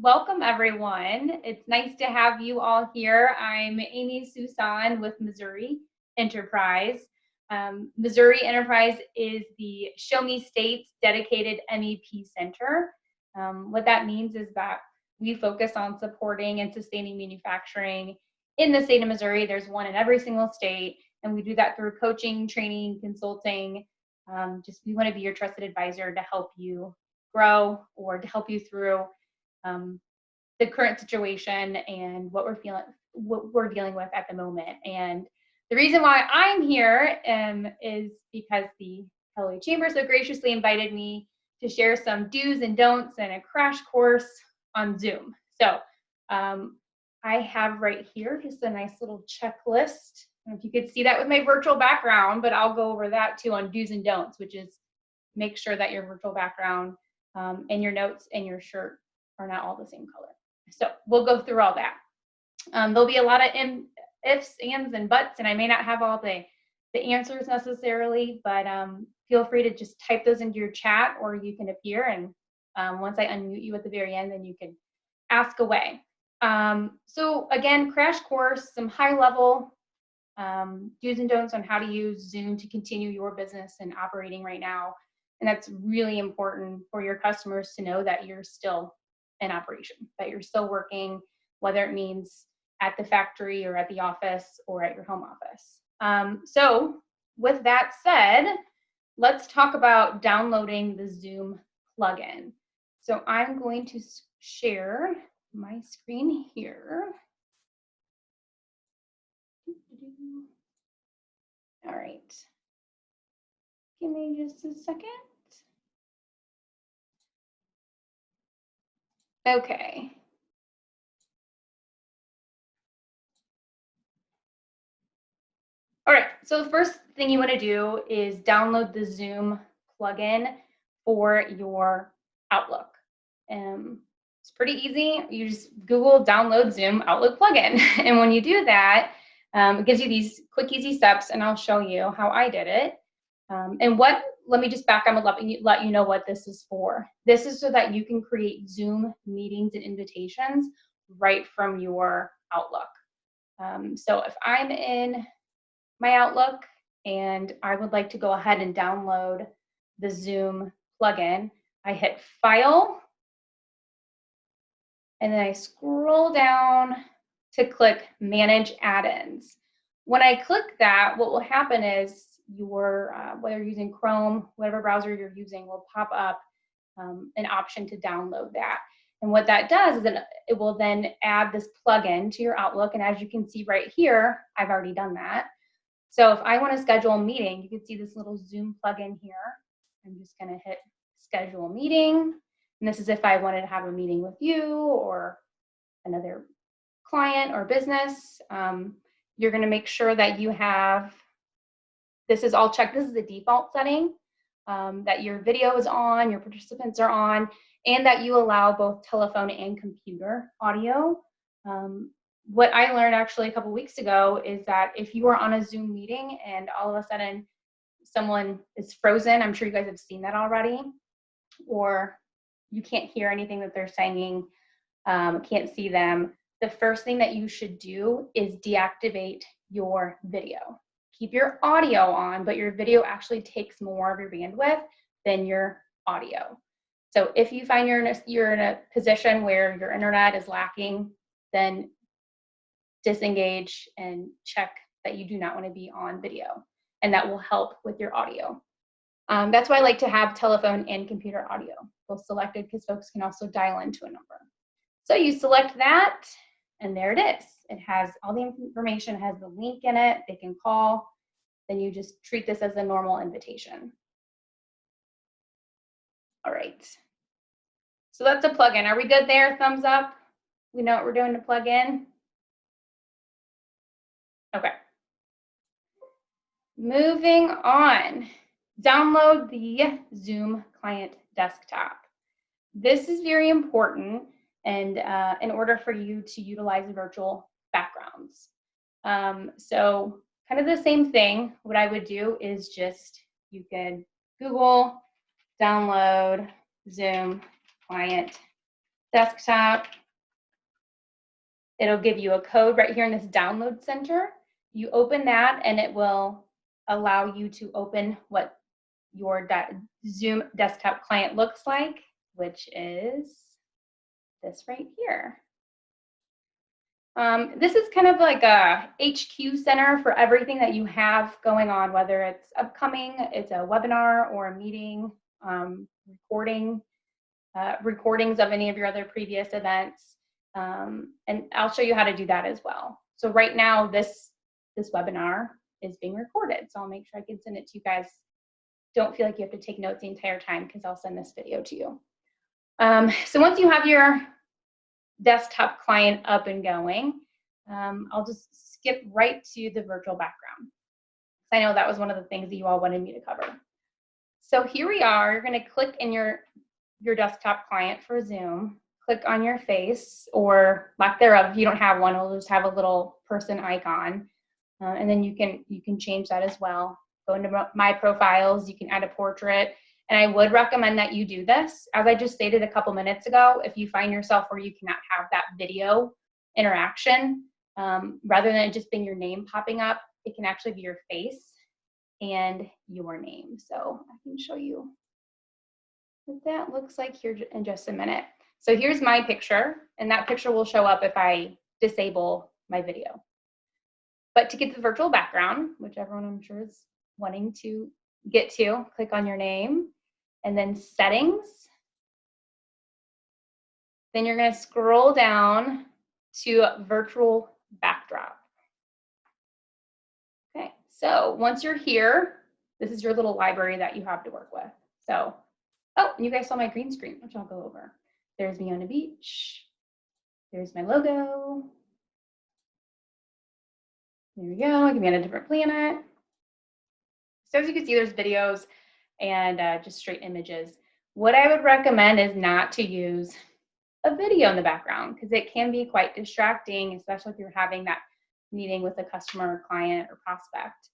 Welcome everyone. It's nice to have you all here. I'm Amy Susan with Missouri Enterprise. Missouri Enterprise is the Show Me States dedicated MEP center. What that means is that we focus on supporting and sustaining manufacturing in the state of Missouri. There's one in every single state, and we do that through coaching, training, consulting. We want to be your trusted advisor to help you grow or to help you through the current situation and what we're dealing with at the moment. And the reason why I'm here is because the LA Chamber so graciously invited me to share some do's and don'ts and a crash course on Zoom. So I have right here just a nice little checklist. I don't know if you could see that with my virtual background, but I'll go over that too on do's and don'ts, which is make sure that your virtual background and your notes and your shirt are not all the same color. So we'll go through all that. There'll be a lot of ifs, ands, and buts, and I may not have all the answers necessarily, but feel free to just type those into your chat, or you can appear, and once I unmute you at the very end, then you can ask away. So again, crash course, some high level do's and don'ts on how to use Zoom to continue your business and operating right now. And that's really important for your customers to know that you're still in operation, that you're still working, whether it means at the factory or at the office or at your home office. So with that said, let's talk about downloading the Zoom plugin. So I'm going to share my screen here. All right. Give me just a second. Okay. All right, so the first thing you want to do is download the Zoom plugin for your Outlook. It's pretty easy. You just Google download Zoom Outlook plugin. And when you do that, it gives you these quick, easy steps, and I'll show you how I did it. Let me just back up and let you know what this is for. This is so that you can create Zoom meetings and invitations right from your Outlook. So if I'm in my Outlook and I would like to go ahead and download the Zoom plugin, I hit File, and then I scroll down to click Manage Add-ins. When I click that, what will happen is your, whether you're using Chrome, whatever browser you're using, will pop up an option to download that. And what that does is it will then add this plugin to your Outlook. And as you can see right here, I've already done that. So if I want to schedule a meeting, you can see this little Zoom plugin here. I'm just going to hit Schedule Meeting. And this is if I wanted to have a meeting with you or another client or business. You're going to make sure that you have, this is all checked. This is the default setting, that your video is on, your participants are on, and that you allow both telephone and computer audio. What I learned actually a couple weeks ago is that if you are on a Zoom meeting and all of a sudden someone is frozen, I'm sure you guys have seen that already, or you can't hear anything that they're saying, can't see them, the first thing that you should do is deactivate your video. Keep your audio on, but your video actually takes more of your bandwidth than your audio. So if you find you're in a position where your internet is lacking, then disengage and check that you do not want to be on video, and that will help with your audio. That's why I like to have telephone and computer audio both selected, because folks can also dial into a number. So you select that, and there it is. It has all the information, it has the link in it, they can call, then you just treat this as a normal invitation. All right. So that's a plugin. Are we good there? Thumbs up. We know what we're doing to plug in. Okay. Moving on. Download the Zoom client desktop. This is very important, and in order for you to utilize virtual backgrounds. So kind of the same thing. What I would do is just, you could Google download Zoom client desktop. It'll give you a code right here in this download center. You open that and it will allow you to open what your Zoom desktop client looks like, which is this right here. This is kind of like a HQ center for everything that you have going on, whether it's upcoming, it's a webinar or a meeting, recordings of any of your other previous events. And I'll show you how to do that as well. So right now, this webinar is being recorded. So I'll make sure I can send it to you guys. Don't feel like you have to take notes the entire time because I'll send this video to you. So once you have your desktop client up and going, I'll just skip right to the virtual background. I know that was one of the things that you all wanted me to cover. So here we are. You're going to click in your desktop client for Zoom. Click on your face, or lack thereof. If you don't have one, it'll just have a little person icon, and then you can change that as well. Go into My Profiles. You can add a portrait. And I would recommend that you do this. As I just stated a couple minutes ago, if you find yourself where you cannot have that video interaction, rather than it just being your name popping up, it can actually be your face and your name. So I can show you what that looks like here in just a minute. So here's my picture, and that picture will show up if I disable my video. But to get the virtual background, which everyone I'm sure is wanting to get to, click on your name. And then settings. Then you're going to scroll down to virtual backdrop. Okay, so once you're here, this is your little library that you have to work with. So, oh, and you guys saw my green screen, which I'll go over. There's me on a beach. There's my logo. There we go. I can be on a different planet. So as you can see, there's videos and just straight images. What I would recommend is not to use a video in the background because it can be quite distracting, especially if you're having that meeting with a customer or client or prospect.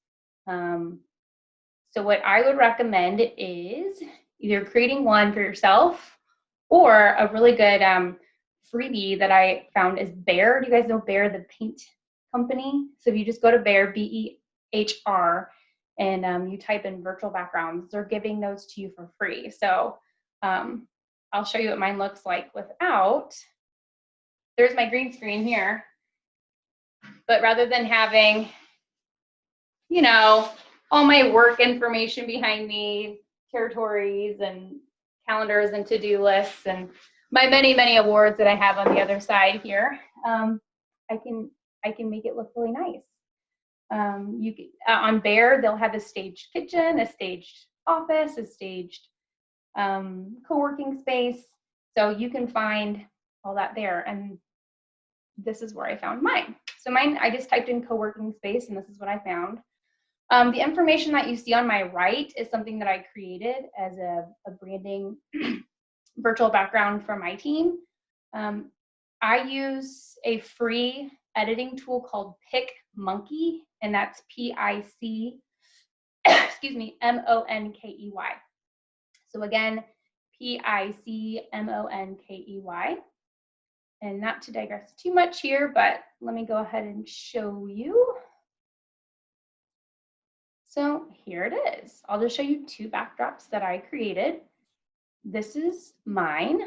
So what I would recommend is either creating one for yourself or a really good freebie that I found is Behr. Do you guys know Behr, the paint company? So if you just go to Behr, B-E-H-R, and you type in virtual backgrounds, they're giving those to you for free. So I'll show you what mine looks like without. There's my green screen here. But rather than having, you know, all my work information behind me, territories and calendars and to-do lists and my many, many awards that I have on the other side here, I can make it look really nice. On Behr, they'll have a staged kitchen, a staged office, a staged co-working space. So you can find all that there. And this is where I found mine. So mine, I just typed in co-working space and this is what I found. The information that you see on my right is something that I created as a branding virtual background for my team. I use a free editing tool called PicMonkey, and that's P-I-C, excuse me, M-O-N-K-E-Y. So again, P-I-C-M-O-N-K-E-Y. And not to digress too much here, but let me go ahead and show you. So here it is. I'll just show you two backdrops that I created. This is mine.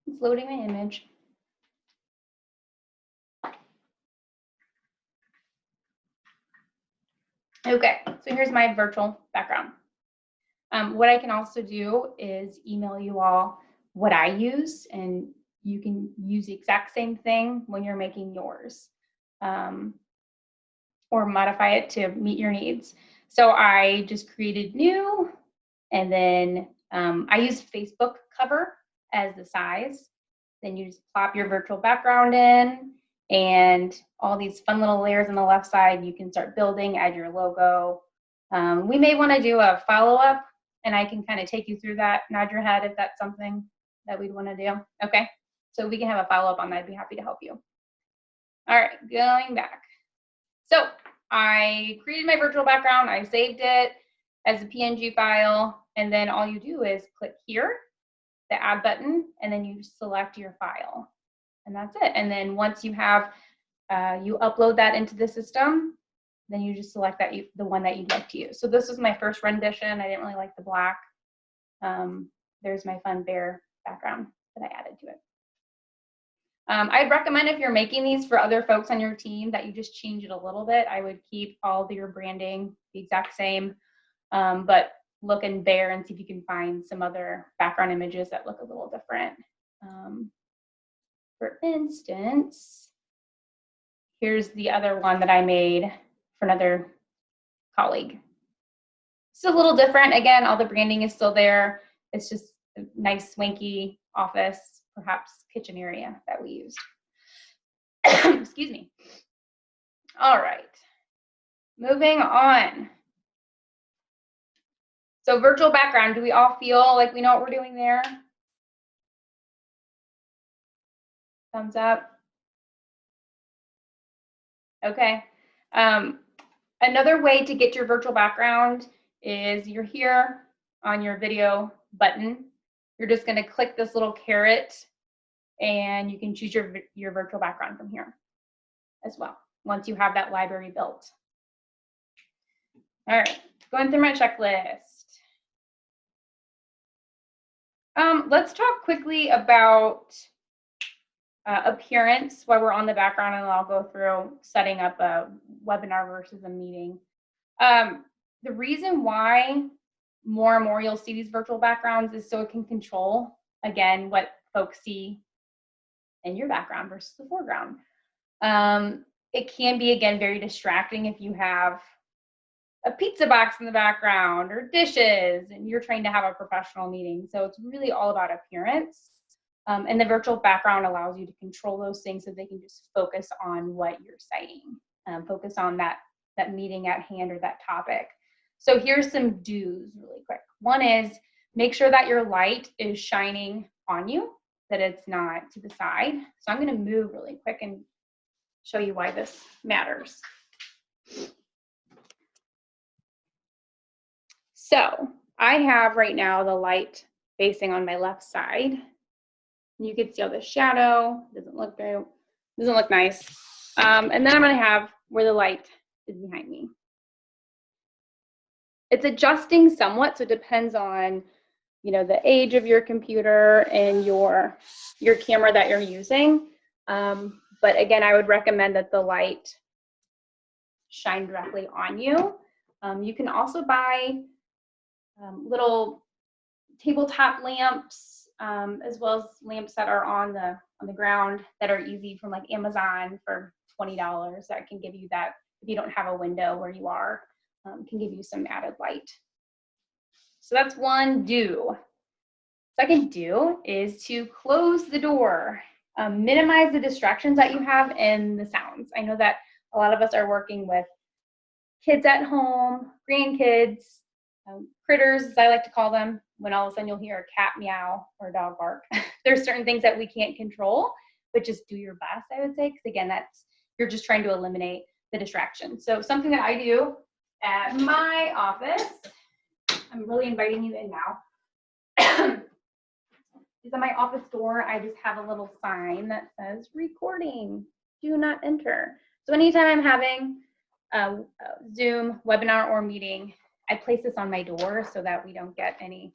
It's loading my image. Okay, so here's my virtual background. What I can also do is email you all what I use, and you can use the exact same thing when you're making yours, or modify it to meet your needs. So I just created new, and then I used Facebook cover as the size. Then you just plop your virtual background in, and all these fun little layers on the left side, you can start building, add your logo. We may want to do a follow-up, and I can kind of take you through that, nod your head if that's something that we'd want to do. Okay, so we can have a follow-up on that. I'd be happy to help you. All right, going back. So I created my virtual background, I saved it as a PNG file, and then all you do is click here, the add button, and then you select your file. And that's it. And then once you have, you upload that into the system, then you just select that the one that you'd like to use. So this was my first rendition. I didn't really like the black. There's my fun bear background that I added to it. I'd recommend if you're making these for other folks on your team that you just change it a little bit. I would keep all of your branding the exact same, but look in Bear and see if you can find some other background images that look a little different. For instance, here's the other one that I made for another colleague. It's a little different. Again, all the branding is still there. It's just a nice swanky office, perhaps kitchen area that we used. Excuse me. All right, moving on. So virtual background, do we all feel like we know what we're doing there? Thumbs up. Okay. Another way to get your virtual background is you're here on your video button. You're just going to click this little caret and you can choose your virtual background from here as well, once you have that library built. All right, going through my checklist. Let's talk quickly about appearance while we're on the background, and I'll go through setting up a webinar versus a meeting. The reason why more and more you'll see these virtual backgrounds is so it can control, again, what folks see in your background versus the foreground. It can be, again, very distracting if you have a pizza box in the background or dishes and you're trying to have a professional meeting. So it's really all about appearance. And the virtual background allows you to control those things so they can just focus on what you're saying, focus on that meeting at hand or that topic. So here's some do's really quick. One is make sure that your light is shining on you, that it's not to the side. So I'm going to move really quick and show you why this matters. So I have right now the light facing on my left side. You can see all the shadow, doesn't look nice. And then I'm going to have where the light is behind me. It's adjusting somewhat, so it depends on, you know, the age of your computer and your camera that you're using. But again, I would recommend that the light shine directly on you. You can also buy little tabletop lamps, as well as lamps that are on the ground that are easy from like Amazon for $20. That can give you that, if you don't have a window where you are, can give you some added light. So that's one do. Second do is to close the door. Minimize the distractions that you have and the sounds. I know that a lot of us are working with kids at home, grandkids, critters, as I like to call them, when all of a sudden you'll hear a cat meow or a dog bark. There's certain things that we can't control, but just do your best, I would say, because again, you're just trying to eliminate the distraction. So something that I do at my office, I'm really inviting you in now, is at my office door, I just have a little sign that says recording, do not enter. So anytime I'm having a Zoom webinar or meeting, I place this on my door so that we don't get any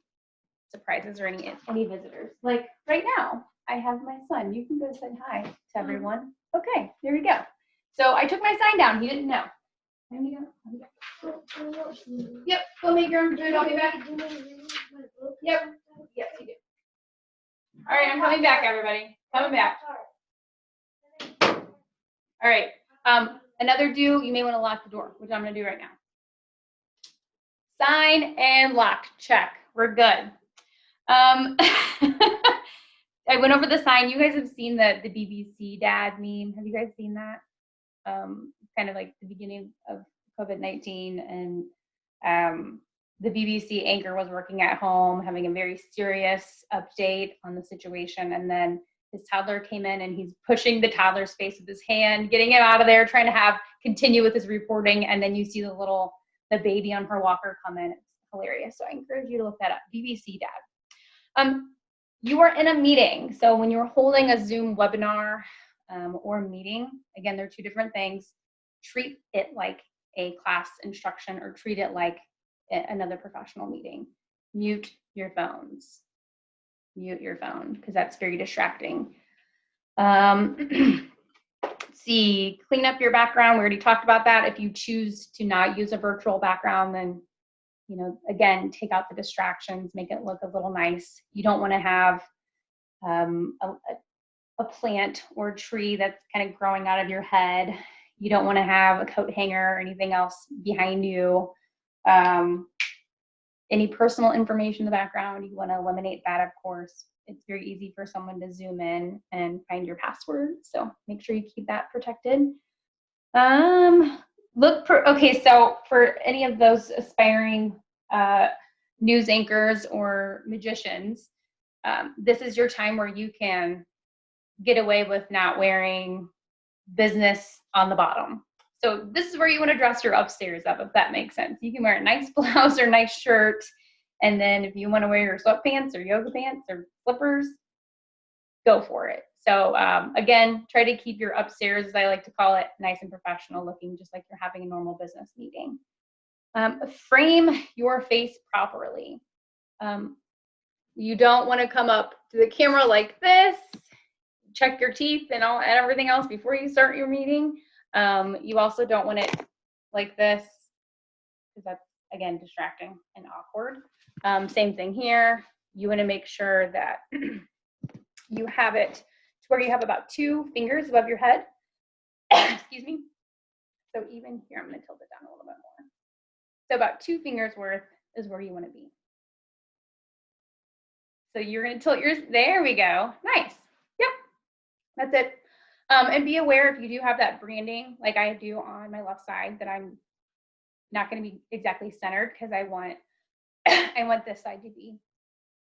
surprises or any visitors. Like right now, I have my son. You can go say hi to everyone. Okay, there we go. So I took my sign down. He didn't know. There we go. Yep, go make your own food. I'll be back. Yep, yes, you do. All right, I'm coming back, everybody. Coming back. All right. Another do, you may want to lock the door, which I'm going to do right now. Sign and lock, check, we're good. I went over the sign. You guys have seen the BBC dad meme. Have you guys seen that? Kind of like the beginning of COVID-19, and the BBC anchor was working at home, having a very serious update on the situation, and then his toddler came in and he's pushing the toddler's face with his hand, getting him out of there, trying to continue with his reporting. And then you see the baby on her walker come in. It's hilarious. So I encourage you to look that up, BBC Dad. You are in a meeting. So when you're holding a Zoom webinar or meeting, again, they're two different things. Treat it like a class instruction or treat it like another professional meeting. Mute your phones. Mute your phone because that's very distracting. See, clean up your background. We already talked about that. If you choose to not use a virtual background, then, you know, again, take out the distractions, make it look a little nice. You don't want to have a plant or a tree that's kind of growing out of your head. You don't want to have a coat hanger or anything else behind you. Any personal information in the background, you want to eliminate that, of course. It's very easy for someone to zoom in and find your password, so make sure you keep that protected. Okay, so for any of those aspiring news anchors or magicians, this is your time where you can get away with not wearing business on the bottom. So this is where you want to dress your upstairs up, if that makes sense. You can wear a nice blouse or nice shirt, and then if you want to wear your sweatpants or yoga pants or slippers, go for it. So again, try to keep your upstairs, as I like to call it, nice and professional looking, just like you're having a normal business meeting. Frame your face properly. You don't want to come up to the camera like this, check your teeth and everything else before you start your meeting. You also don't want it like this because that's, again, distracting and awkward. Same thing here. You want to make sure that you have it to where you have about 2 fingers above your head. Excuse me. So even here, I'm going to tilt it down a little bit more. So about 2 fingers worth is where you want to be. So you're going to tilt yours. There we go. Nice. Yep. That's it. And be aware if you do have that branding, like I do on my left side, that I'm not going to be exactly centered because I want this side to be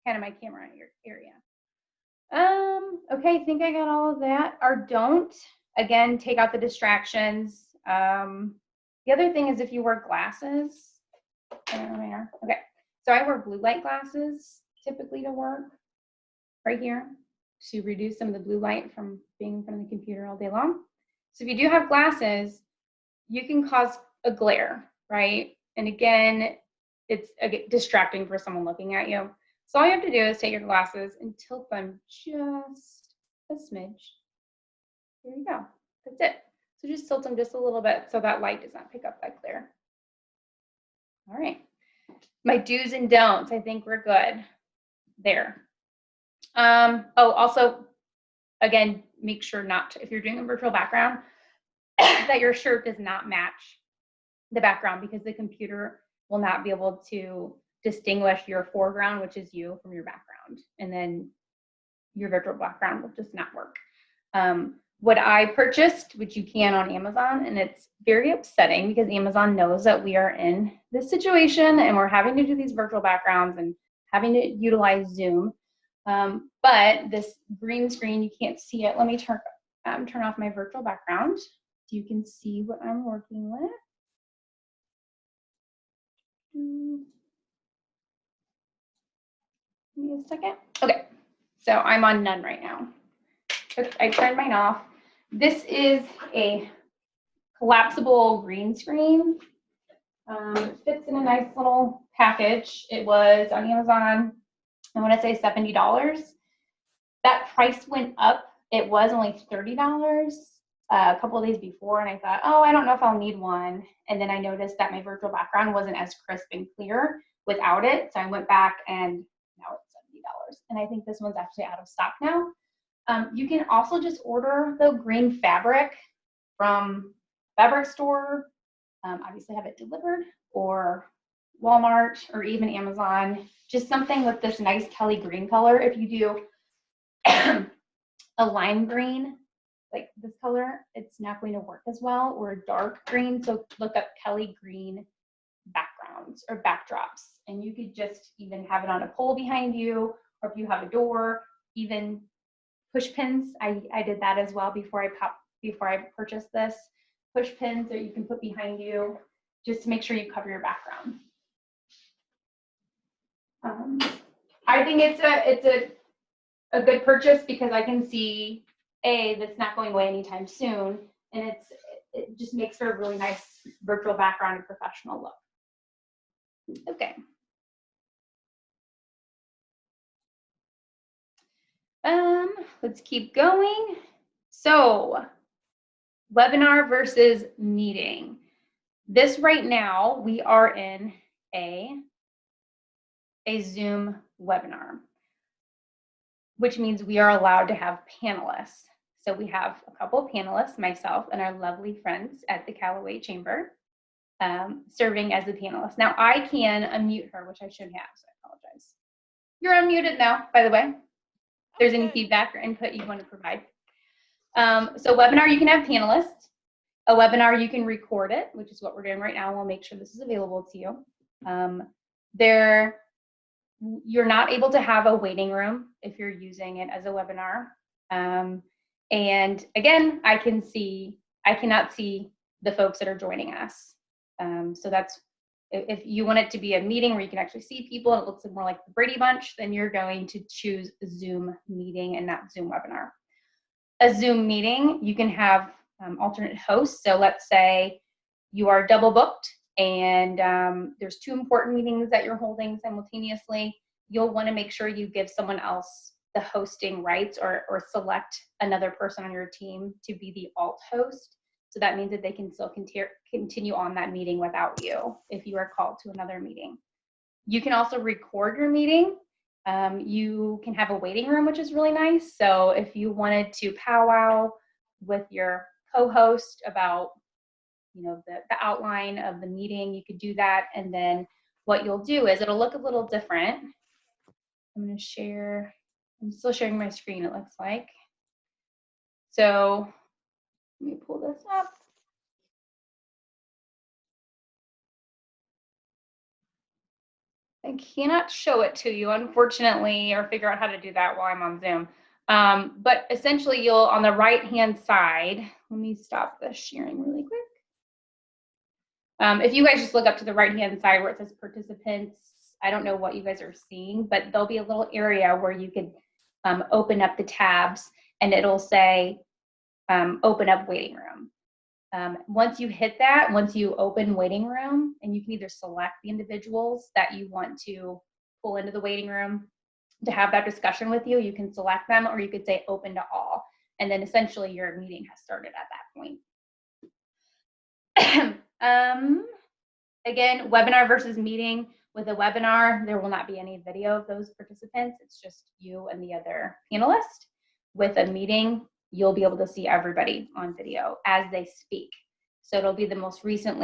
kind of my camera area. Okay, I think I got all of that. Or don't, again, take out the distractions. The other thing is if you wear glasses, okay, so I wear blue light glasses typically to work right here to reduce some of the blue light from being in front of the computer all day long. So if you do have glasses, you can cause a glare, right? And again, it's distracting for someone looking at you. So all you have to do is take your glasses and tilt them just a smidge. There you go. That's it. So just tilt them just a little bit so that light does not pick up that glare. All right. My do's and don'ts, I think we're good there. Also, again, make sure if you're doing a virtual background, that your shirt does not match the background because the computer will not be able to distinguish your foreground, which is you, from your background. And then your virtual background will just not work. What I purchased, which you can on Amazon, and it's very upsetting because Amazon knows that we are in this situation and we're having to do these virtual backgrounds and having to utilize Zoom. But this green screen, you can't see it. Let me turn off my virtual background so you can see what I'm working with. Give me a second. Okay, so I'm on none right now. I turned mine off. This is a collapsible green screen. It fits in a nice little package. It was on Amazon, I want to say $70. That price went up. It was only $30 a couple of days before, and I thought, oh, I don't know if I'll need one. And then I noticed that my virtual background wasn't as crisp and clear without it, so I went back and now it's $70. And I think this one's actually out of stock now. You can also just order the green fabric from fabric store, obviously have it delivered, or Walmart, or even Amazon. Just something with this nice Kelly green color. If you do a lime green, like this color, it's not going to work as well, or a dark green. So look up Kelly green backgrounds or backdrops, and you could just even have it on a pole behind you, or if you have a door, even push pins. I did that as well before I purchased this. Push pins that you can put behind you just to make sure you cover your background. I think it's a good purchase because I can see that's not going away anytime soon, and it just makes for a really nice virtual background and professional look. Okay. Let's keep going. So, webinar versus meeting. This right now, we are in a Zoom webinar, which means we are allowed to have panelists. So we have a couple of panelists, myself and our lovely friends at the Callaway Chamber, serving as the panelists. Now I can unmute her, which I should have, so I apologize. You're unmuted now, by the way. If there's any feedback or input you want to provide. So webinar, you can have panelists. A webinar, you can record it, which is what we're doing right now. We'll make sure this is available to you. You're not able to have a waiting room if you're using it as a webinar. And again, I cannot see the folks that are joining us. So that's, if you want it to be a meeting where you can actually see people and it looks more like the Brady Bunch, then you're going to choose Zoom meeting and not Zoom webinar. A Zoom meeting, you can have alternate hosts. So let's say you are double booked and there's 2 important meetings that you're holding simultaneously. You'll want to make sure you give someone else the hosting rights or select another person on your team to be the alt host. So that means that they can still continue on that meeting without you if you are called to another meeting. You can also record your meeting. You can have a waiting room, which is really nice. So if you wanted to powwow with your co-host about, you know, the outline of the meeting, you could do that. And then what you'll do is it'll look a little different. I'm going to share. I'm still sharing my screen, it looks like. So let me pull this up. I cannot show it to you, unfortunately, or figure out how to do that while I'm on Zoom. But essentially, you'll, on the right-hand side, let me stop this sharing really quick. If you guys just look up to the right-hand side where it says participants, I don't know what you guys are seeing, but there'll be a little area where you could open up the tabs and it'll say open up waiting room. Once you hit that, once you open waiting room, and you can either select the individuals that you want to pull into the waiting room to have that discussion with you, you can select them, or you could say open to all. And then essentially your meeting has started at that point. Again, webinar versus meeting. With a webinar, there will not be any video of those participants. It's just you and the other panelist. With a meeting, you'll be able to see everybody on video as they speak. So it'll be the most recent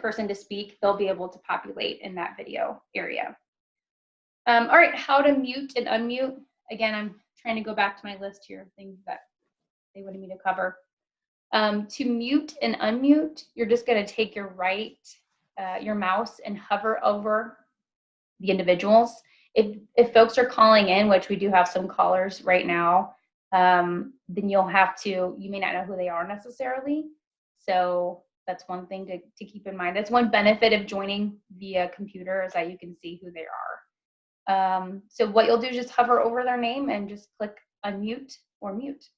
person to speak. They'll be able to populate in that video area. All right, how to mute and unmute. Again, I'm trying to go back to my list here of things that they wanted me to cover. To mute and unmute, you're just going to take your your mouse and hover over the individuals. If folks are calling in, which we do have some callers right now, then you may not know who they are necessarily. So that's one thing to keep in mind. That's one benefit of joining via computer, is that you can see who they are. So what you'll do is just hover over their name and just click unmute or mute.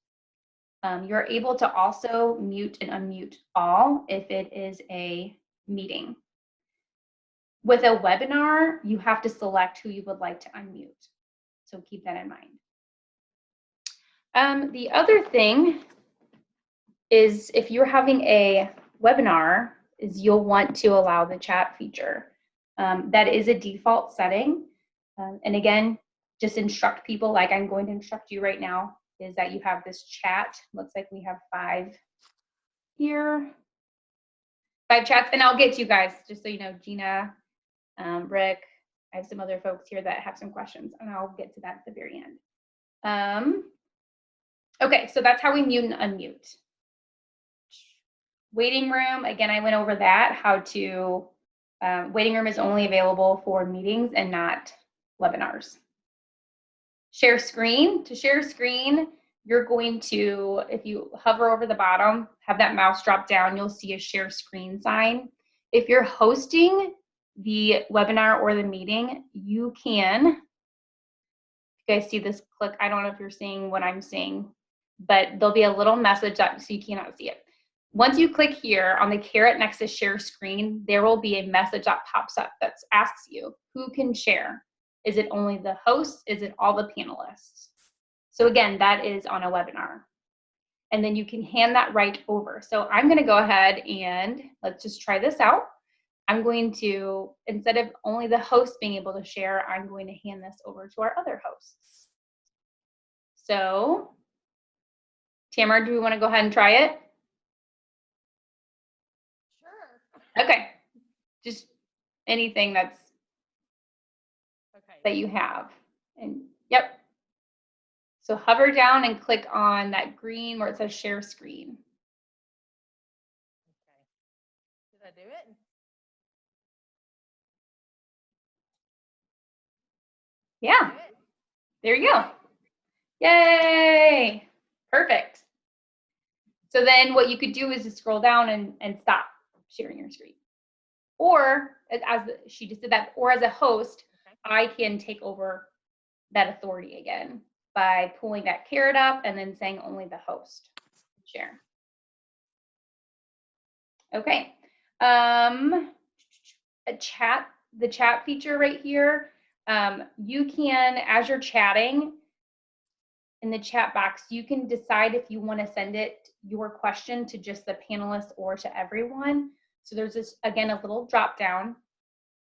You're able to also mute and unmute all if it is a meeting. With a webinar, you have to select who you would like to unmute. So keep that in mind. The other thing is, if you're having a webinar, is you'll want to allow the chat feature. That is a default setting. And again, just instruct people like I'm going to instruct you right now, is that you have this chat. Looks like we have 5 here. 5 chats, and I'll get to you guys, just so you know, Gina, Rick, I have some other folks here that have some questions, and I'll get to that at the very end. Okay, so that's how we mute and unmute. Waiting room, again, I went over that, how to, waiting room is only available for meetings and not webinars. share screen. To share screen, you're going to, if you hover over the bottom, have that mouse drop down, you'll see a share screen sign. If you're hosting the webinar or the meeting, you can, you guys see this click, I don't know if you're seeing what I'm seeing, but there'll be a little message up so you cannot see it. Once you click here on the caret next to share screen, there will be a message that pops up that asks you, who can share? Is it only the host? Is it all the panelists? So again, that is on a webinar. And then you can hand that right over. So I'm gonna go ahead and let's just try this out. I'm going to, instead of only the host being able to share, I'm going to hand this over to our other hosts. So, Tamara, do we wanna go ahead and try it? Sure. Okay, just anything that's Okay. that you have. And yep. So hover down and click on that green where it says share screen. Okay. Did I do it? Yeah, there you go. Yay, perfect. So then what you could do is just scroll down and stop sharing your screen. Or she just did that, or as a host, Okay. I can take over that authority again by pulling that caret up and then saying only the host share. Okay. The chat feature right here, you can, as you're chatting in the chat box, you can decide if you want to send your question to just the panelists or to everyone. So there's this, again, a little drop down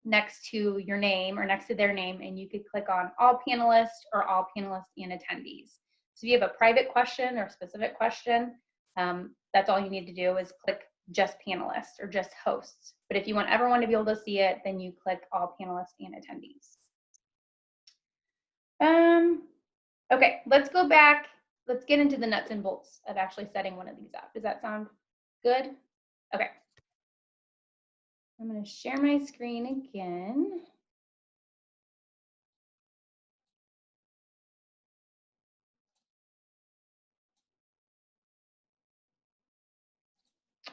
next to your name or next to their name, and you could click on all panelists or all panelists and attendees. So if you have a private question or specific question, that's all you need to do is click just panelists or just hosts. But if you want everyone to be able to see it, then you click all panelists and attendees. Okay, let's go back. Let's get into the nuts and bolts of actually setting one of these up. Does that sound good? Okay. I'm going to share my screen again.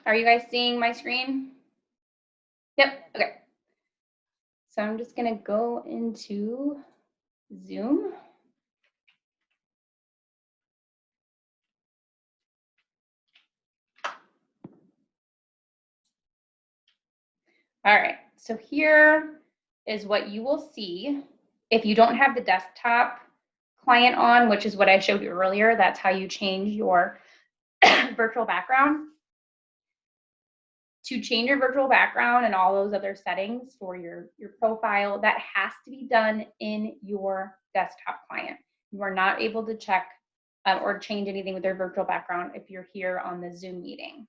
Are you guys seeing my screen? Yep, okay. So I'm just gonna go into Zoom. All right, so here is what you will see. If you don't have the desktop client on, which is what I showed you earlier, that's how you change your virtual background. To change your virtual background and all those other settings for your profile, that has to be done in your desktop client. You are not able to check or change anything with your virtual background if you're here on the Zoom meeting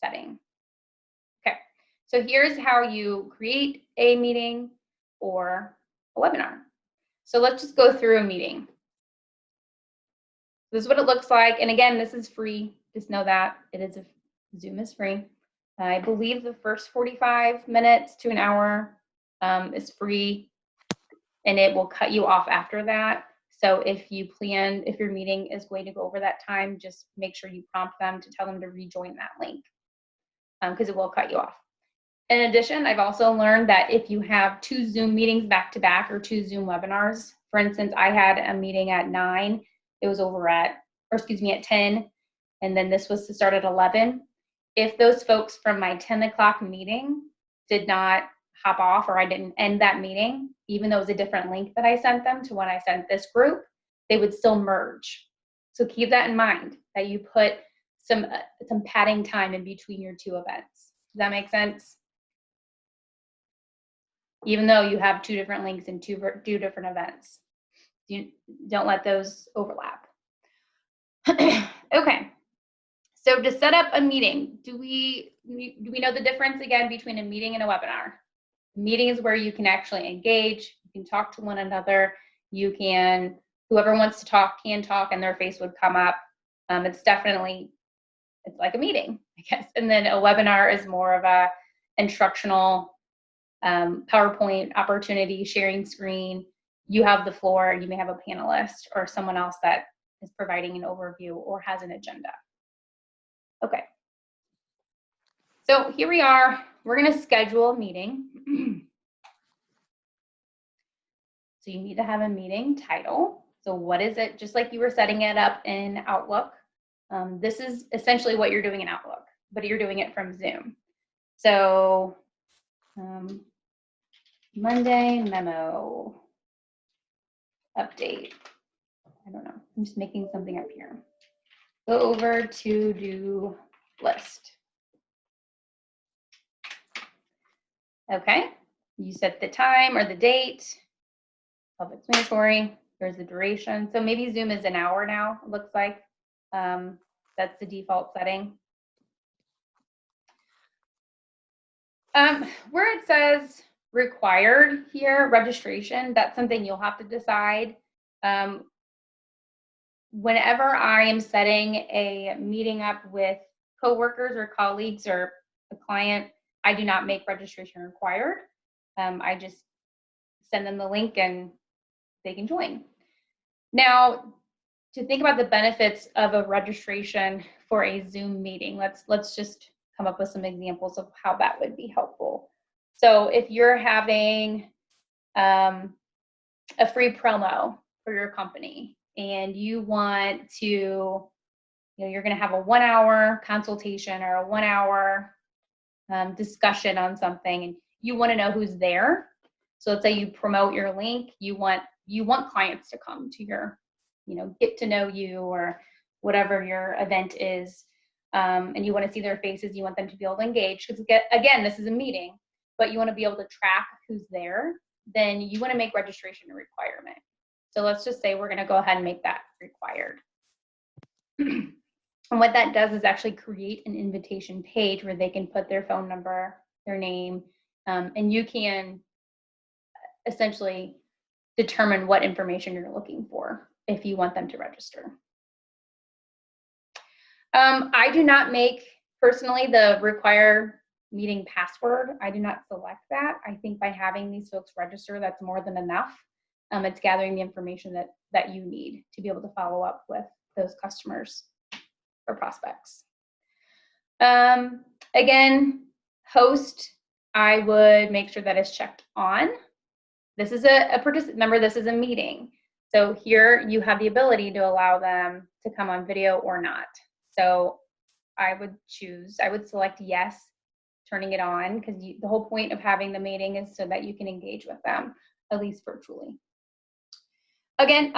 setting. Okay, so here's how you create a meeting or a webinar. So let's just go through a meeting. This is what it looks like. And again, this is free. Just know that Zoom is free. I believe the first 45 minutes to an hour is free, and it will cut you off after that. So if your meeting is going to go over that time, just make sure you prompt them to tell them to rejoin that link because it will cut you off. In addition, I've also learned that if you have 2 Zoom meetings back to back or 2 Zoom webinars, for instance, I had a meeting at 9, it was over at 10, and then this was to start at 11. If those folks from my 10 o'clock meeting did not hop off or I didn't end that meeting, even though it was a different link that I sent them to when I sent this group, they would still merge. So keep that in mind, that you put some padding time in between your 2 events. Does that make sense? Even though you have 2 different links and 2 different events. You don't let those overlap. Okay. So to set up a meeting, do we know the difference again between a meeting and a webinar? A meeting is where you can actually engage, you can talk to one another, whoever wants to talk can talk and their face would come up. It's like a meeting, I guess. And then a webinar is more of a instructional PowerPoint opportunity, sharing screen. you have the floor. You may have a panelist or someone else that is providing an overview or has an agenda. Okay. So here we are. We're going to schedule a meeting. So you need to have a meeting title. So what is it? Just like you were setting it up in Outlook. This is essentially what you're doing in Outlook, but you're doing it from Zoom. So Monday memo update. I don't know. I'm just making something up here. Go over to-do list. Okay. You set the time or the date. Self-explanatory. There's the duration. So maybe Zoom is an hour now, it looks like. That's the default setting. Where it says required here, registration, that's something you'll have to decide. Whenever I am setting a meeting up with coworkers or colleagues or a client, I do not make registration required. I just send them the link and they can join. Now, to think about the benefits of a registration for a Zoom meeting, let's just come up with some examples of how that would be helpful. So if you're having a free promo for your company and you want to, you're going to have a 1 hour consultation or a 1 hour discussion on something, and you want to know who's there. So let's say you promote your link, you want clients to come to your, get to know you or whatever your event is, and you want to see their faces, you want them to be able to engage, because again, this is a meeting, but you want to be able to track who's there, then you want to make registration a requirement. So let's just say we're going to go ahead and make that required. And what that does is actually create an invitation page where they can put their phone number, their name, and you can essentially determine what information you're looking for if you want them to register. I do not make, personally, the require meeting password. I do not select that. I think by having these folks register, that's more than enough. It's gathering the information that you need to be able to follow up with those customers or prospects. Again, host, I would make sure that is checked on. This is a participant. Remember, this is a meeting. So here you have the ability to allow them to come on video or not. So I would select yes, turning it on, because the whole point of having the meeting is so that you can engage with them, at least virtually. Again,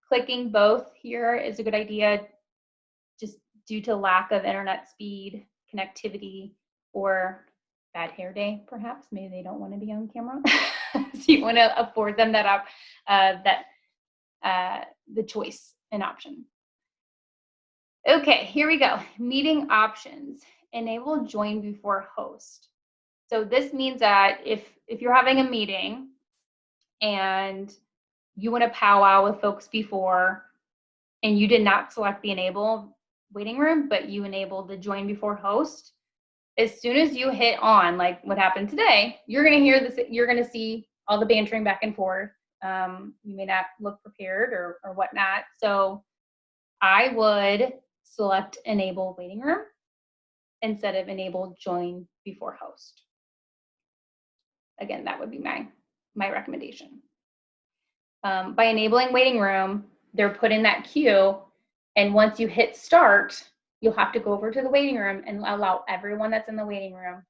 clicking both here is a good idea, just due to lack of internet speed, connectivity, or bad hair day, perhaps. Maybe they don't want to be on camera. So you want to afford them that the choice and option. Okay, here we go. Meeting options. Enable join before host. So this means that if you're having a meeting and you want to powwow with folks before and you did not select the enable waiting room, but you enabled the join before host, as soon as you hit on, like what happened today, you're going to hear this, you're going to see all the bantering back and forth. You may not look prepared or whatnot. So I would select enable waiting room instead of enable join before host. Again, that would be my recommendation. By enabling waiting room, they're put in that queue, and once you hit start, you'll have to go over to the waiting room and allow everyone that's in the waiting room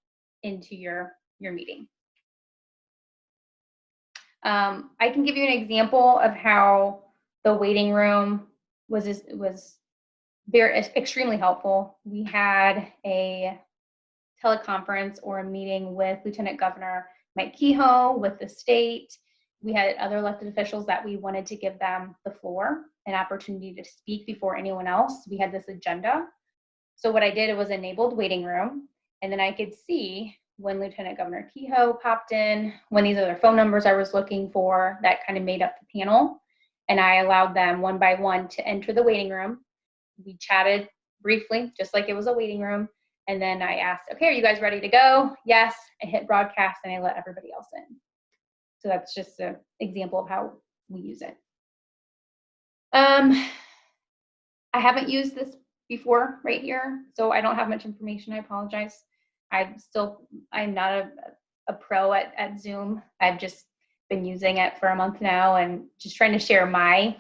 into your meeting. I can give you an example of how the waiting room was extremely helpful. We had a teleconference or a meeting with Lieutenant Governor Mike Kehoe, with the state. We had other elected officials that we wanted to give them the floor, an opportunity to speak before anyone else. We had this agenda. So what I did was enabled waiting room, and then I could see when Lieutenant Governor Kehoe popped in, when these other phone numbers I was looking for that kind of made up the panel, and I allowed them one by one to enter the waiting room. We chatted briefly, just like it was a waiting room, and then I asked, okay, are you guys ready to go? Yes. I hit broadcast and I let everybody else in. So that's just an example of how we use it. I haven't used this before right here, so I don't have much information. I apologize. I'm not a pro at Zoom. I've just been using it for a month now and just trying to share my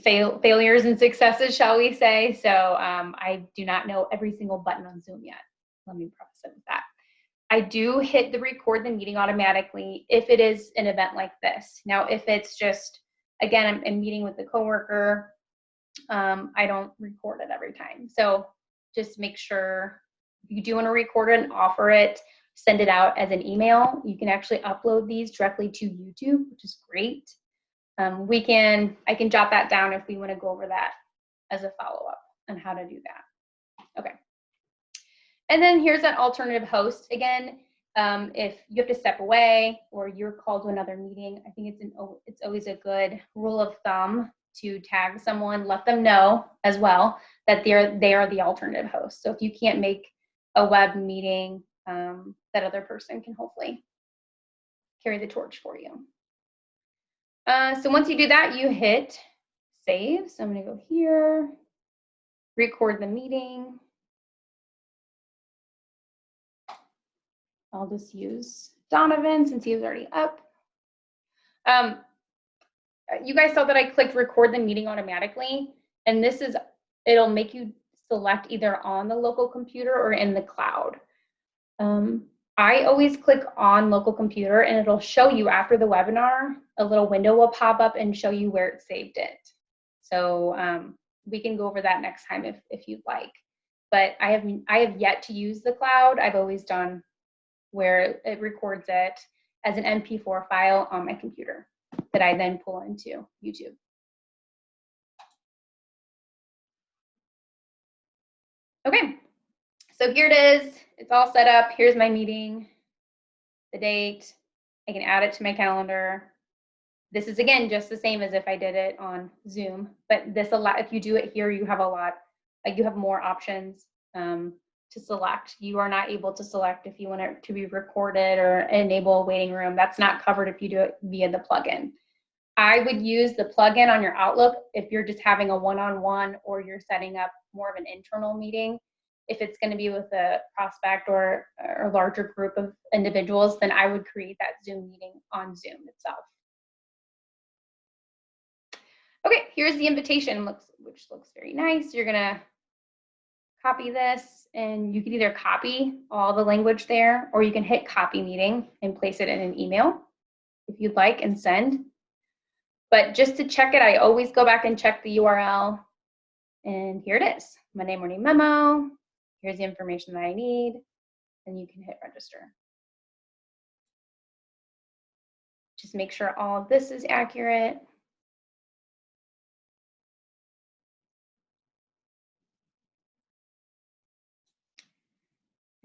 failures and successes, shall we say. So I do not know every single button on Zoom yet. Let me preface it with that. I do hit the record the meeting automatically if it is an event like this. Now, if it's just, again, I'm meeting with the coworker, I don't record it every time. So just make sure if you do want to record it and offer it, send it out as an email. You can actually upload these directly to YouTube, which is great. I can jot that down if we want to go over that as a follow-up on how to do that. Okay. And then here's an alternative host. Again, if you have to step away or you're called to another meeting, I think it's always a good rule of thumb to tag someone, let them know as well that they are the alternative host. So if you can't make a web meeting, that other person can hopefully carry the torch for you. So once you do that, you hit save. So I'm going to go here, record the meeting. I'll just use Donovan since he was already up. You guys saw that I clicked record the meeting automatically, and it'll make you select either on the local computer or in the cloud. I always click on local computer, and it'll show you after the webinar, a little window will pop up and show you where it saved it. So we can go over that next time if you'd like. But I have yet to use the cloud. I've always done where it records it as an MP4 file on my computer that I then pull into YouTube. Okay, so here it is. It's all set up. Here's my meeting, the date. I can add it to my calendar. This is, again, just the same as if I did it on Zoom, but if you do it here, you have you have more options to select. You are not able to select if you want it to be recorded or enable a waiting room. That's not covered if you do it via the plugin. I would use the plugin on your Outlook if you're just having a one-on-one or you're setting up more of an internal meeting. If it's going to be with a prospect or a larger group of individuals, then I would create that Zoom meeting on Zoom itself. Okay, here's the invitation, which looks very nice. You're going to copy this, and you can either copy all the language there, or you can hit copy meeting and place it in an email if you'd like and send. But just to check it, I always go back and check the URL. And here it is, Monday morning memo. Here's the information that I need, and you can hit register. Just make sure all of this is accurate.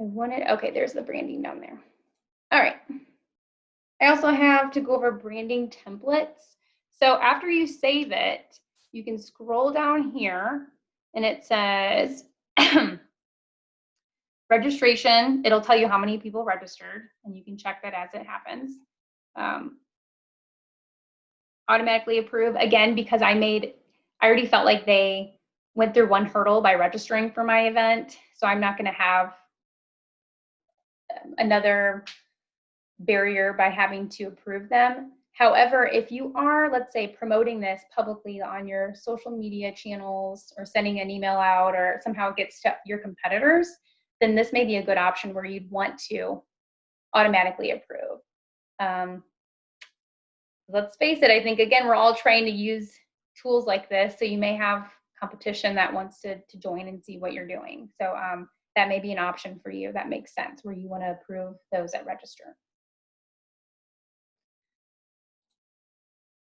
Okay, there's the branding down there. All right. I also have to go over branding templates. So after you save it, you can scroll down here and it says registration. It'll tell you how many people registered, and you can check that as it happens. Automatically approve, again, because I already felt like they went through one hurdle by registering for my event. So I'm not going to have another barrier by having to approve them. However, if you are, let's say, promoting this publicly on your social media channels or sending an email out or somehow it gets to your competitors, then this may be a good option where you'd want to automatically approve. Let's face it, I think, again, we're all trying to use tools like this, so you may have competition that wants to join and see what you're doing. So that may be an option for you. That makes sense, where you want to approve those that register.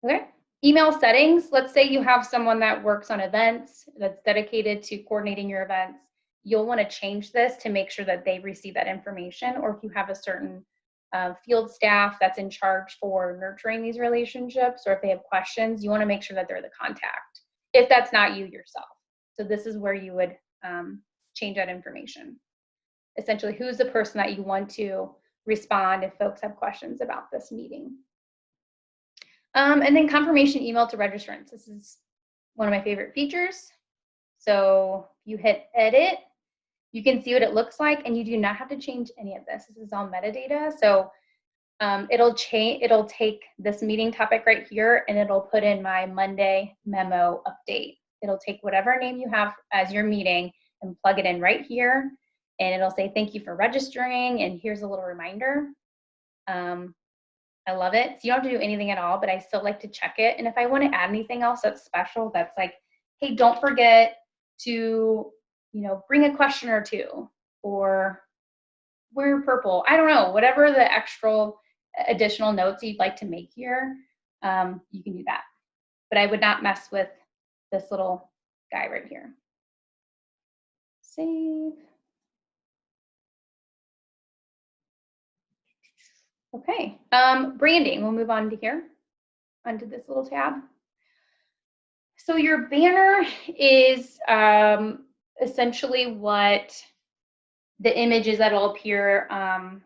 Okay, email settings. Let's say you have someone that works on events that's dedicated to coordinating your events. You'll want to change this to make sure that they receive that information, or if you have a certain field staff that's in charge for nurturing these relationships, or if they have questions, you want to make sure that they're the contact, if that's not you yourself. So this is where you would change that information. Essentially, who's the person that you want to respond if folks have questions about this meeting. And then confirmation email to registrants. This is one of my favorite features. So you hit edit, you can see what it looks like, and you do not have to change any of this. This is all metadata. So it'll take this meeting topic right here and it'll put in my Monday memo update. It'll take whatever name you have as your meeting and plug it in right here. And it'll say, thank you for registering. And here's a little reminder. I love it. So you don't have to do anything at all, but I still like to check it. And if I want to add anything else that's special, that's like, hey, don't forget to, bring a question or two, or wear purple. I don't know, whatever the extra additional notes you'd like to make here, you can do that. But I would not mess with this little guy right here. Save. Okay, branding, we'll move on to here, onto this little tab. So your banner is essentially what the images that'll appear on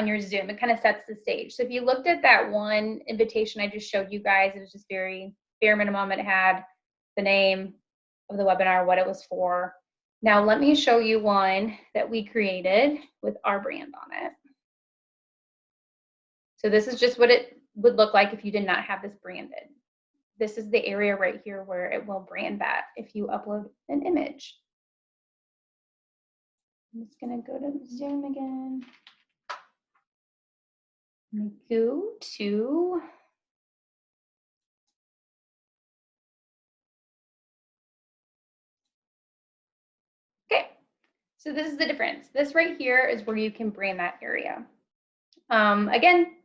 your Zoom. It kind of sets the stage. So if you looked at that one invitation I just showed you guys, it was just very bare minimum. It had the name of the webinar, what it was for. Now let me show you one that we created with our brand on it. So this is just what it would look like if you did not have this branded. This is the area right here where it will brand that if you upload an image. I'm just gonna go to Zoom again. I'm gonna go to okay. So this is the difference. This right here is where you can brand that area. Again,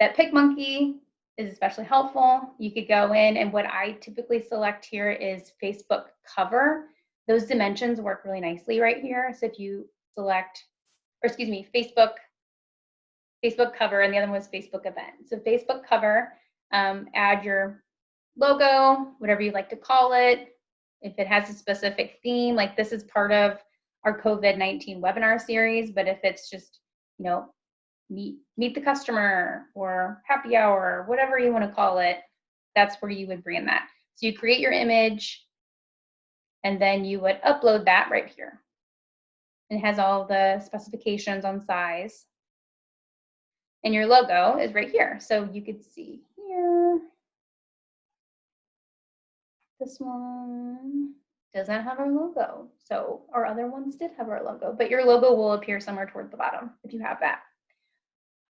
that PicMonkey is especially helpful. You could go in, and what I typically select here is Facebook cover. Those dimensions work really nicely right here. So if you select, or excuse me, Facebook cover, and the other one was Facebook event. So Facebook cover, add your logo, whatever you like to call it. If it has a specific theme, like this is part of our COVID-19 webinar series, but if it's just, meet the customer or happy hour, whatever you want to call it, that's where you would brand that. So you create your image and then you would upload that right here. It has all the specifications on size. And your logo is right here. So you could see here, this one does not have our logo. So our other ones did have our logo, but your logo will appear somewhere toward the bottom if you have that.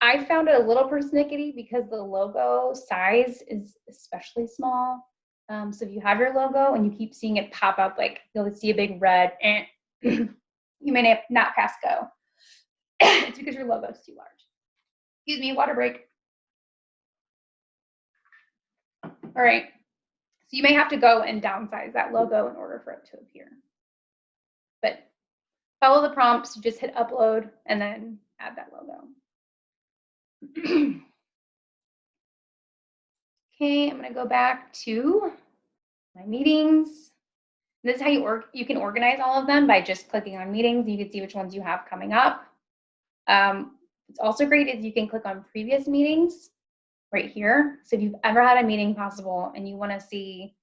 I found it a little persnickety because the logo size is especially small. So if you have your logo and you keep seeing it pop up, like you'll see a big red, you may not pass go. It's because your logo is too large. Excuse me, water break. All right, so you may have to go and downsize that logo in order for it to appear. But follow the prompts, just hit upload and then add that logo. Okay, I'm gonna go back to my meetings. This is how you can organize all of them by just clicking on meetings. You can see which ones you have coming up. It's also great is you can click on previous meetings right here. So if you've ever had a meeting possible and you want to see,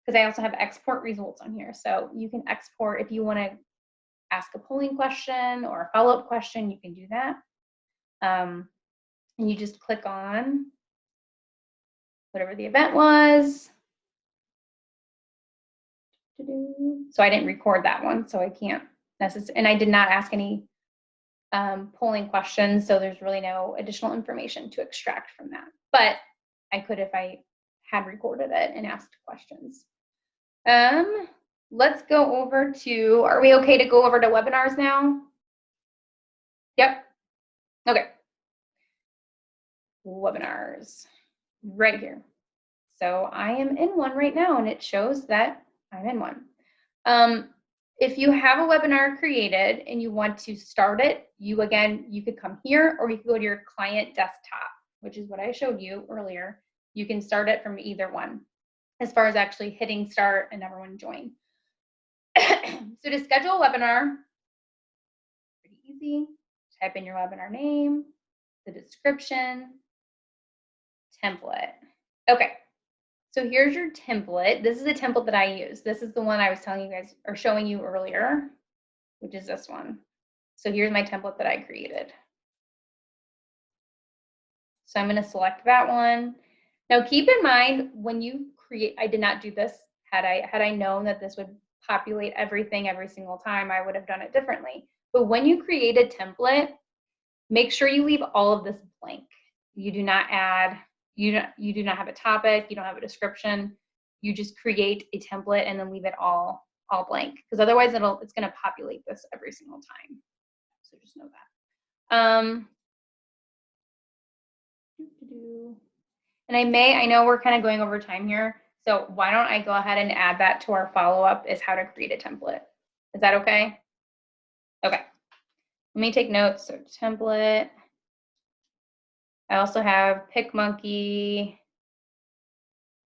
because I also have export results on here. So you can export if you want to ask a polling question or a follow-up question, you can do that. And you just click on whatever the event was. So I didn't record that one, so I can't necessarily, and I did not ask any polling questions, so there's really no additional information to extract from that. But I could if I had recorded it and asked questions. Let's go over to, are we okay to go over to webinars now? Yep. Okay. Webinars, right here. So I am in one right now, and it shows that I'm in one. If you have a webinar created and you want to start it, you could come here, or you could go to your client desktop, which is what I showed you earlier. You can start it from either one as far as actually hitting start and everyone join. So to schedule a webinar, pretty easy. Type in your webinar name, the description, template. Okay, so here's your template. This is a template that I use. This is the one I was telling you guys or showing you earlier, which is this one. So here's my template that I created. So I'm going to select that one. Now keep in mind when you create, I did not do this. Had I known that this would populate everything every single time, I would have done it differently. But when you create a template, make sure you leave all of this blank. You do not add, you do not have a topic, you don't have a description. You just create a template and then leave it all blank, because otherwise it's going to populate this every single time. So just know that. And I know we're kind of going over time here, so why don't I go ahead and add that to our follow-up, is how to create a template. Is that okay? Okay. Let me take notes. So template. I also have PicMonkey,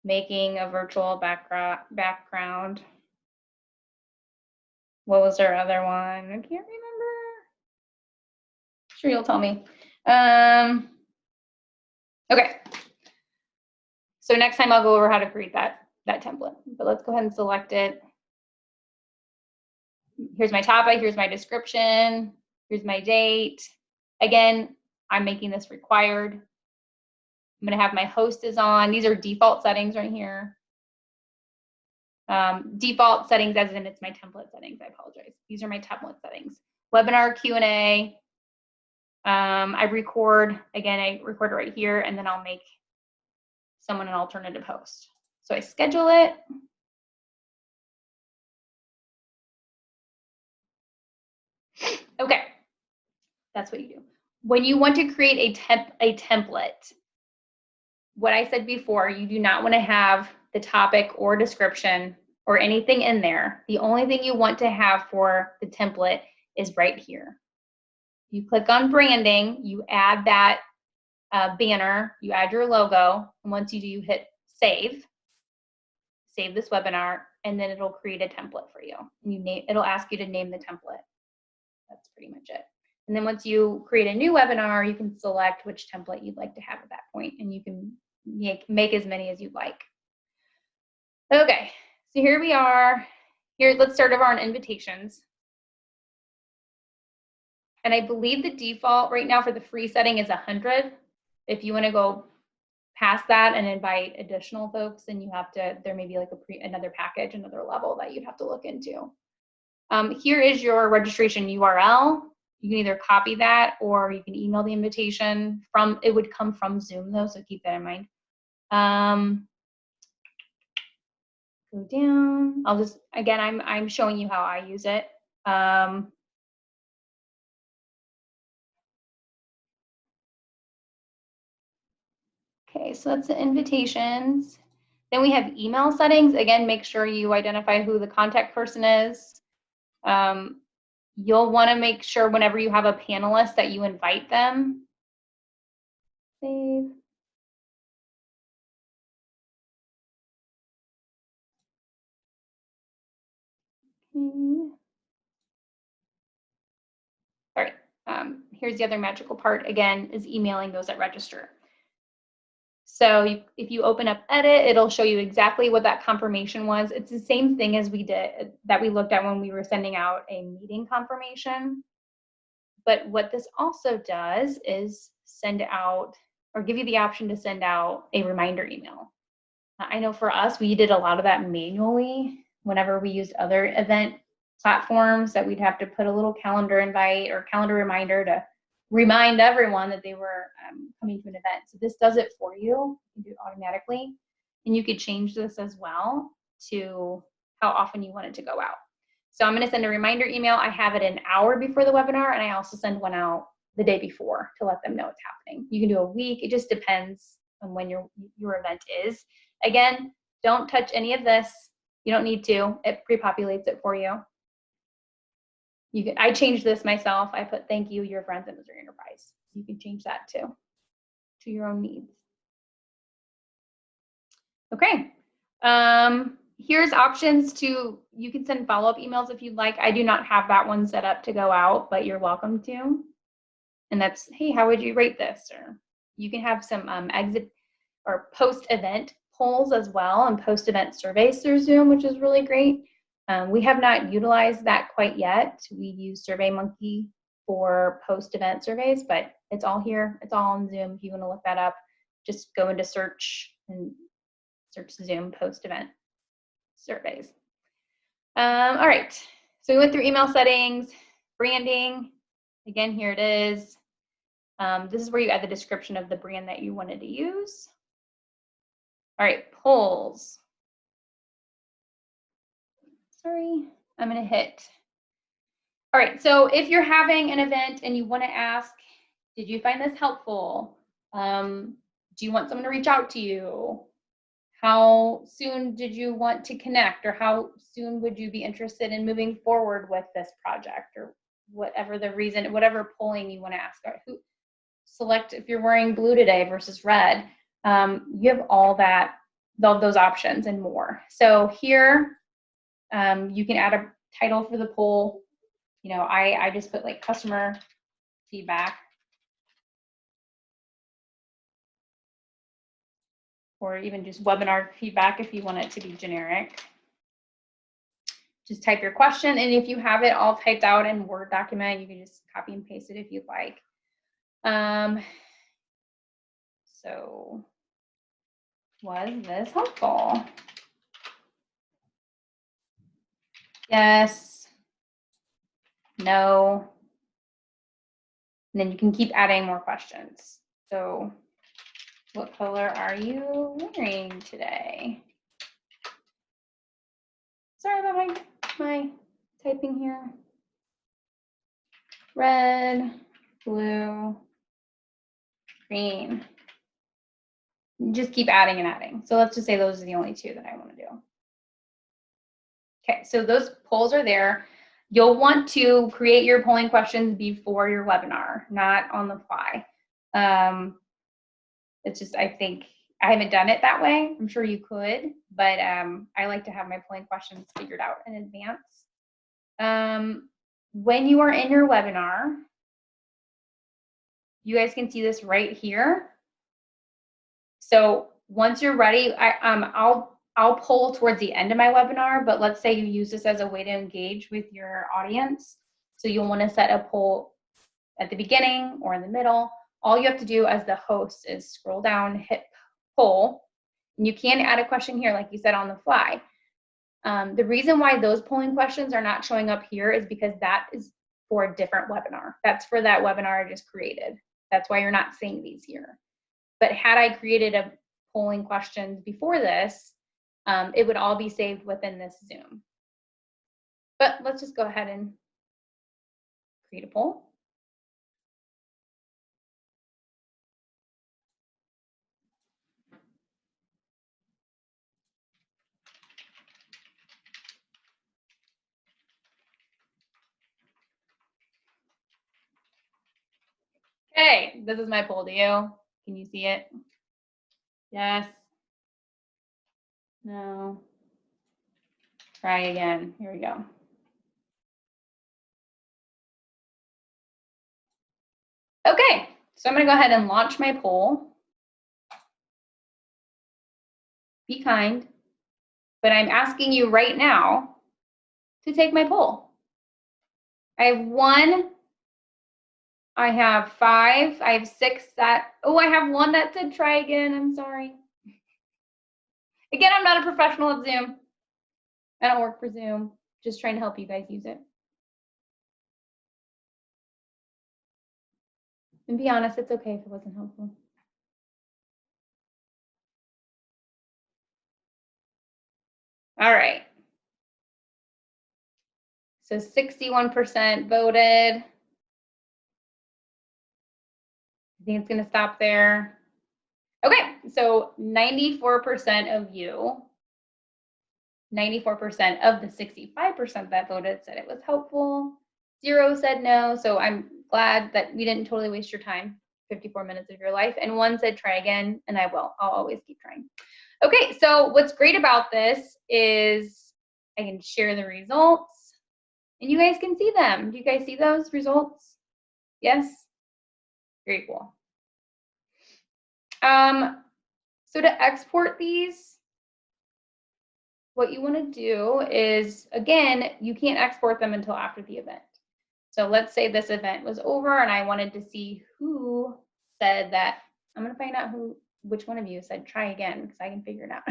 making a virtual background. What was our other one? I can't remember. Sure, you'll tell me. Okay. So next time I'll go over how to create that template, but let's go ahead and select it. Here's my topic, here's my description, here's my date. Again, I'm making this required. I'm gonna have my host is on. These are default settings right here. Default settings as in it's my template settings, I apologize. These are my template settings. Webinar Q&A. I record it right here, and then I'll make someone an alternative host. So I schedule it. Okay, that's what you do. When you want to create a template, what I said before, you do not want to have the topic or description or anything in there. The only thing you want to have for the template is right here. You click on branding, you add that banner, you add your logo, and once you do, you hit save this webinar, and then it'll create a template for you. And it'll ask you to name the template. That's pretty much it. And then once you create a new webinar, you can select which template you'd like to have at that point, and you can make as many as you'd like. Okay, so here we are. Here, let's start over on invitations. And I believe the default right now for the free setting is 100. If you want to go past that and invite additional folks, then you have to, there may be like another package, another level that you'd have to look into. Here is your registration URL. You can either copy that or you can email the invitation from, it would come from Zoom though, so keep that in mind. Go down. I'll just, again, I'm showing you how I use it. Okay, so that's the invitations. Then we have email settings. Again, make sure you identify who the contact person is. You'll want to make sure whenever you have a panelist that you invite them. Save. Okay. All right. Here's the other magical part, again, is emailing those that register. So if you open up Edit, it'll show you exactly what that confirmation was. It's the same thing as we looked at when we were sending out a meeting confirmation. But what this also does is send out or give you the option to send out a reminder email. I know for us, we did a lot of that manually whenever we used other event platforms, that we'd have to put a little calendar invite or calendar reminder to remind everyone that they were coming to an event. So this does it for you. You can do it automatically. And you could change this as well to how often you want it to go out. So I'm going to send a reminder email. I have it an hour before the webinar, and I also send one out the day before to let them know it's happening. You can do a week. It just depends on when your event is. Again, don't touch any of this. You don't need to. It pre-populates it for you. I changed this myself. I put thank you, your friends at Missouri Enterprise. You can change that too, to your own needs. Okay. Here's options you can send follow-up emails if you'd like. I do not have that one set up to go out, but you're welcome to. And that's, hey, how would you rate this? Or you can have some exit or post-event polls as well, and post-event surveys through Zoom, which is really great. We have not utilized that quite yet. We use SurveyMonkey for post-event surveys, but it's all here. It's all on Zoom. If you want to look that up, just go into search and search Zoom post-event surveys. All right, so we went through email settings, branding. Again, here it is. This is where you add the description of the brand that you wanted to use. All right, polls. Sorry, I'm gonna hit. All right, so if you're having an event and you want to ask, did you find this helpful? Do you want someone to reach out to you? How soon did you want to connect, or how soon would you be interested in moving forward with this project, or whatever the reason, whatever polling you want to ask. Who select if you're wearing blue today versus red. You have all those options and more. So here you can add a title for the poll. You know, I just put like customer feedback. Or even just webinar feedback if you want it to be generic. Just type your question, and if you have it all typed out in Word document, you can just copy and paste it if you'd like. So, was this helpful? Yes. No. And then you can keep adding more questions. So, what color are you wearing today? Sorry about my typing here. Red, blue, green. Just keep adding and adding. So let's just say those are the only two that I want to do. Okay, so those polls are there. You'll want to create your polling questions before your webinar, not on the fly. It's just, I think, I haven't done it that way. I'm sure you could, but I like to have my polling questions figured out in advance. When you are in your webinar, you guys can see this right here. So once you're ready, I'll poll towards the end of my webinar, but let's say you use this as a way to engage with your audience. So you'll want to set a poll at the beginning or in the middle. All you have to do as the host is scroll down, hit poll, and you can add a question here, like you said, on the fly. The reason why those polling questions are not showing up here is because that is for a different webinar. That's for that webinar I just created. That's why you're not seeing these here. But had I created a polling questions before this, it would all be saved within this Zoom. But let's just go ahead and create a poll. Okay, this is my poll to you. Can you see it? Yes. No. Try again. Here we go. Okay, so I'm going to go ahead and launch my poll. Be kind, but I'm asking you right now to take my poll. I have 1, I have 5, I have 6 that, oh, I have 1 that said try again. I'm sorry. Again, I'm not a professional at Zoom. I don't work for Zoom. Just trying to help you guys use it. And be honest, it's okay if it wasn't helpful. All right. So 61% voted. I think it's going to stop there. Okay, so 94% of you, 94% of the 65% that voted said it was helpful. 0 said no, so I'm glad that we didn't totally waste your time, 54 minutes of your life. And 1 said try again, and I will. I'll always keep trying. Okay, so what's great about this is I can share the results, and you guys can see them. Do you guys see those results? Yes? Very cool. So to export these, what you want to do is, again, you can't export them until after the event. So let's say this event was over and I wanted to see who said that. I'm going to find out which one of you said try again, because I can figure it out.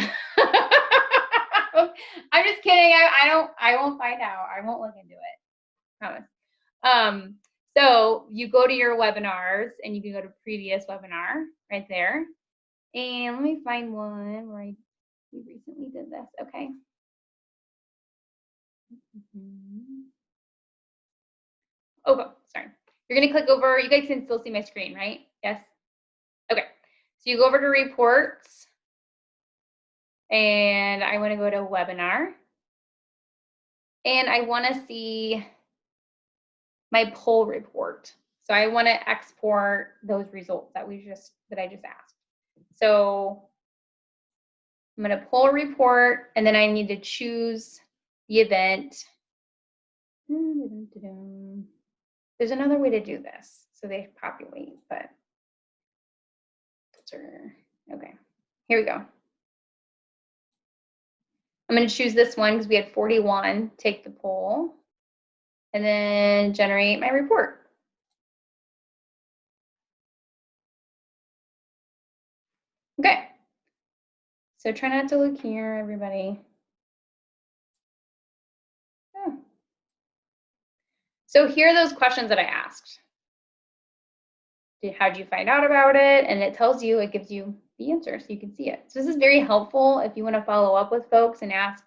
I'm just kidding. I won't find out. I won't look into it. Promise. So you go to your webinars and you can go to previous webinar right there. And let me find one where we recently did this. Okay. Oh, sorry. You're going to click over. You guys can still see my screen, right? Yes. Okay. So you go over to reports. And I want to go to webinar. And I want to see my poll report. So I want to export those results that I just asked. So I'm going to pull a report, and then I need to choose the event. There's another way to do this. So they populate, but okay, here we go. I'm going to choose this one because we had 41. Take the poll and then generate my report. Okay. So try not to look here, everybody. Oh. So here are those questions that I asked. How'd you find out about it? And it tells you, it gives you the answer so you can see it. So this is very helpful if you want to follow up with folks and ask,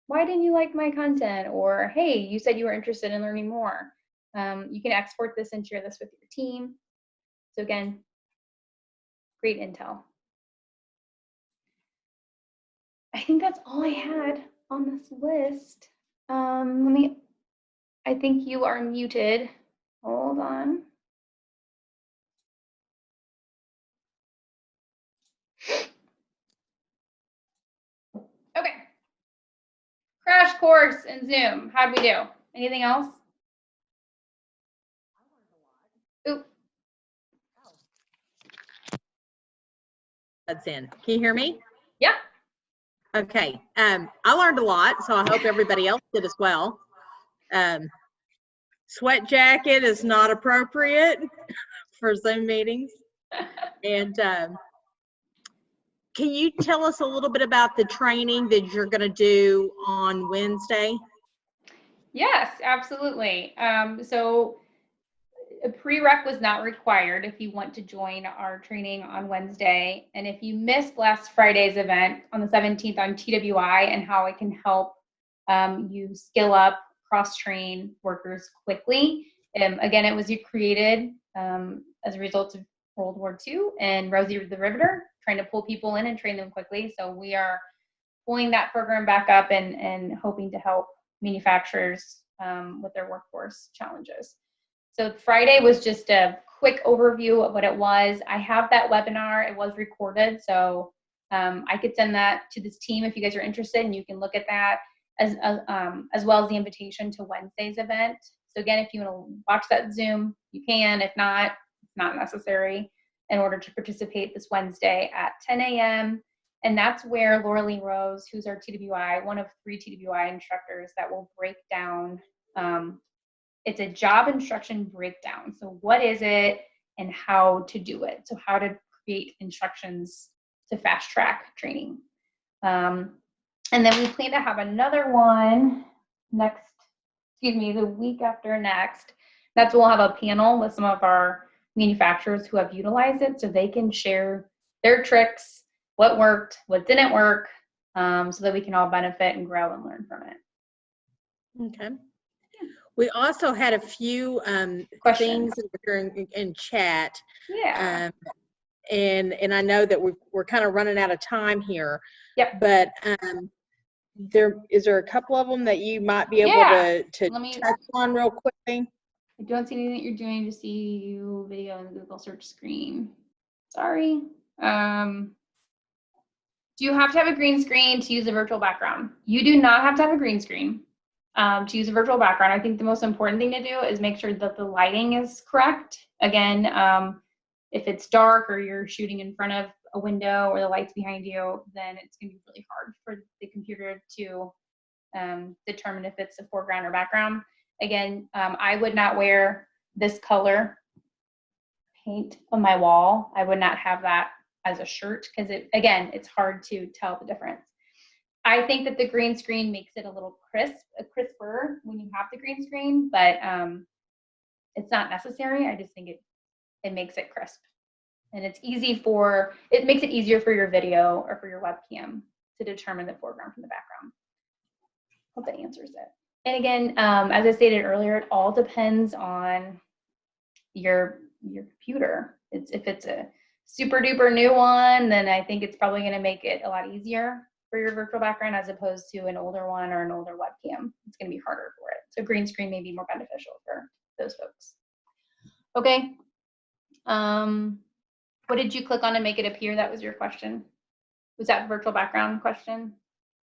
why didn't you like my content? Or, hey, you said you were interested in learning more. You can export this and share this with your team. So again, great intel. I think that's all I had on this list. I think you are muted. Hold on. Okay. Crash course in Zoom. How'd we do? Anything else? Oop. That's in. Can you hear me? Yeah. Okay. I learned a lot, so I hope everybody else did as well. Sweat jacket is not appropriate for Zoom meetings. And can you tell us a little bit about the training that you're going to do on Wednesday? Yes, absolutely. So a prereq was not required if you want to join our training on Wednesday. And if you missed last Friday's event on the 17th on TWI and how it can help you skill up, cross-train workers quickly. Again, it was created as a result of World War II and Rosie the Riveter, trying to pull people in and train them quickly. So we are pulling that program back up and hoping to help manufacturers with their workforce challenges. So Friday was just a quick overview of what it was. I have that webinar. It was recorded, so I could send that to this team if you guys are interested, and you can look at that as well as the invitation to Wednesday's event. So again, if you want to watch that Zoom, you can. If not, it's not necessary in order to participate this Wednesday at 10 a.m. And that's where Laura Lee Rose, who's our TWI, one of 3 TWI instructors, that will break down. It's a job instruction breakdown. So what is it and how to do it? So how to create instructions to fast track training. And then we plan to have another one the week after next. That's we'll have a panel with some of our manufacturers who have utilized it so they can share their tricks, what worked, what didn't work, so that we can all benefit and grow and learn from it. Okay. We also had a few things in chat. Yeah. And I know that we're kind of running out of time here. Yep. But is there a couple of them that you might be able to touch on real quickly? I don't see anything that you're doing to see you video in the Google search screen. Sorry. Do you have to have a green screen to use a virtual background? You do not have to have a green screen to use a virtual background. I think the most important thing to do is make sure that the lighting is correct. Again, If it's dark or you're shooting in front of a window or the lights behind you, then it's going to be really hard for the computer to determine if it's a foreground or background. Again, I would not wear this color paint on my wall. I would not have that as a shirt because it's hard to tell the difference. I think that the green screen makes it a little crisper when you have the green screen, but it's not necessary. I just think it makes it crisp. And it makes it easier for your video or for your webcam to determine the foreground from the background. Hope that answers it. And again, as I stated earlier, it all depends on your computer. If it's a super duper new one, then I think it's probably going to make it a lot easier for your virtual background as opposed to an older one or an older webcam. It's going to be harder for it. So green screen may be more beneficial for those folks. Okay. What did you click on to make it appear? That was your question. Was that virtual background question?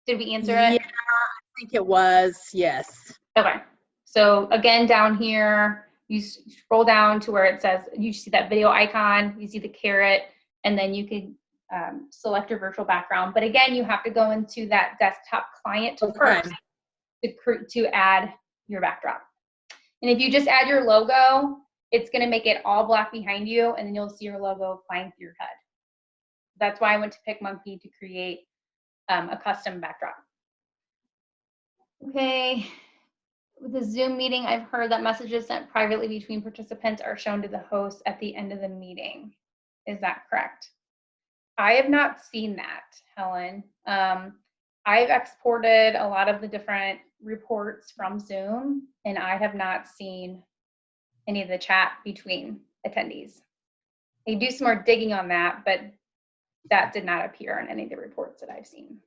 Did we answer it? Yeah, I think it was, yes. Okay. So again, down here, you scroll down to where it says, you see that video icon, you see the caret, and then you can select your virtual background. But again, you have to go into that desktop client first to add your backdrop. And if you just add your logo, it's going to make it all black behind you, and then you'll see your logo flying through your head. That's why I went to PicMonkey to create a custom backdrop. Okay. With the Zoom meeting, I've heard that messages sent privately between participants are shown to the host at the end of the meeting. Is that correct? I have not seen that, Helen. I've exported a lot of the different reports from Zoom, and I have not seen any of the chat between attendees. I do some more digging on that, but that did not appear in any of the reports that I've seen.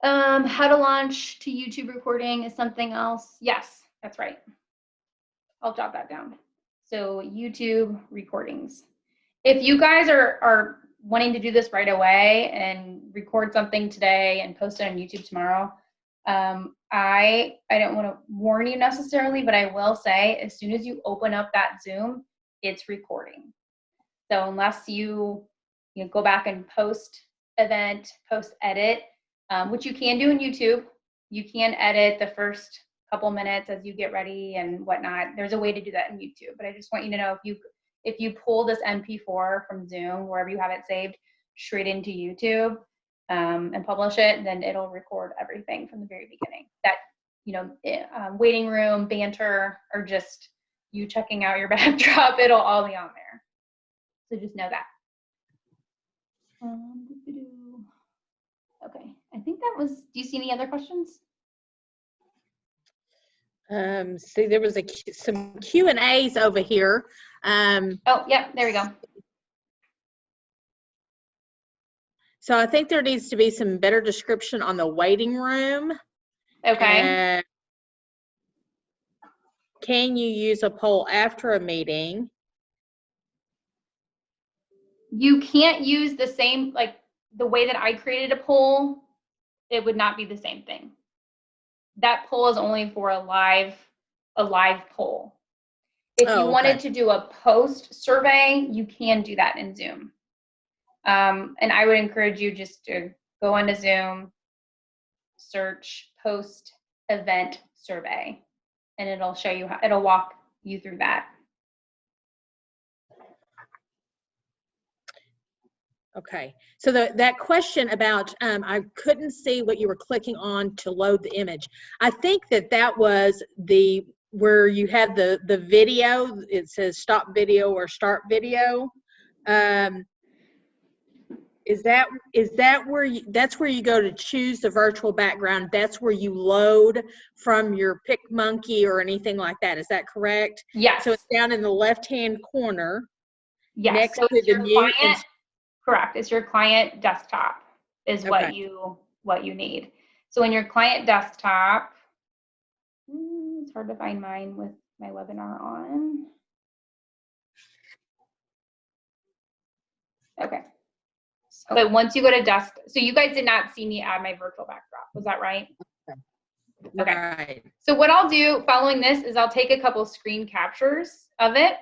How to launch to YouTube recording is something else. Yes, that's right. I'll jot that down. So YouTube recordings. If you guys are wanting to do this right away and record something today and post it on YouTube tomorrow, I don't want to warn you necessarily, but I will say as soon as you open up that Zoom, it's recording. So unless you go back and post event, post edit, which you can do in YouTube, you can edit the first couple minutes as you get ready and whatnot. There's a way to do that in YouTube, but I just want you to know if you pull this MP4 from Zoom, wherever you have it saved, straight into YouTube and publish it, then it'll record everything from the very beginning. That, waiting room, banter, or just you checking out your backdrop, it'll all be on there. So just know that. Okay, I think that was, do you see any other questions? See, there was some Q&As over here. Oh, yeah, there we go. So I think there needs to be some better description on the waiting room. Okay. Can you use a poll after a meeting? You can't use the same, like the way that I created a poll, it would not be the same thing. That poll is only for a live poll. If you wanted to do a post survey, you can do that in Zoom. And I would encourage you just to go into Zoom, search post event survey, and it'll show you it'll walk you through that. Okay, so that question about I couldn't see what you were clicking on to load the image. I think that was where you had the video. It says stop video or start video. Is that where that's where you go to choose the virtual background? That's where you load from your PicMonkey or anything like that. Is that correct? Yes. So it's down in the left-hand corner. Yes. Next so to the new. Correct. It's your client desktop is what you need. So in your client desktop, it's hard to find mine with my webinar on. Okay. So once you go to so you guys did not see me add my virtual backdrop. Was that right? Okay. Right. So what I'll do following this is I'll take a couple screen captures of it,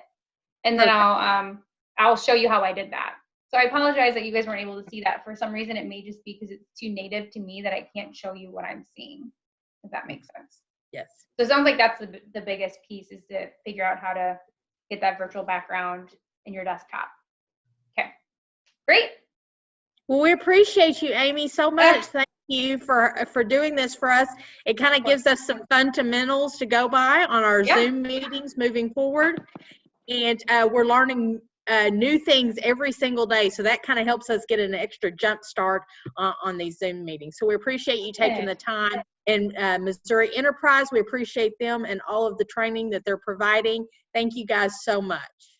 and then I'll show you how I did that. So I apologize that you guys weren't able to see that. For some reason, it may just be because it's too native to me that I can't show you what I'm seeing, if that makes sense. Yes. So it sounds like that's the biggest piece, is to figure out how to get that virtual background in your desktop. Okay, great. Well, we appreciate you, Amy, so much. Thank you for doing this for us. It kind of gives us some fundamentals to go by on our Zoom meetings moving forward. And we're learning new things every single day. So that kind of helps us get an extra jump start on these Zoom meetings. So we appreciate you taking the time. And Missouri Enterprise, we appreciate them and all of the training that they're providing. Thank you guys so much.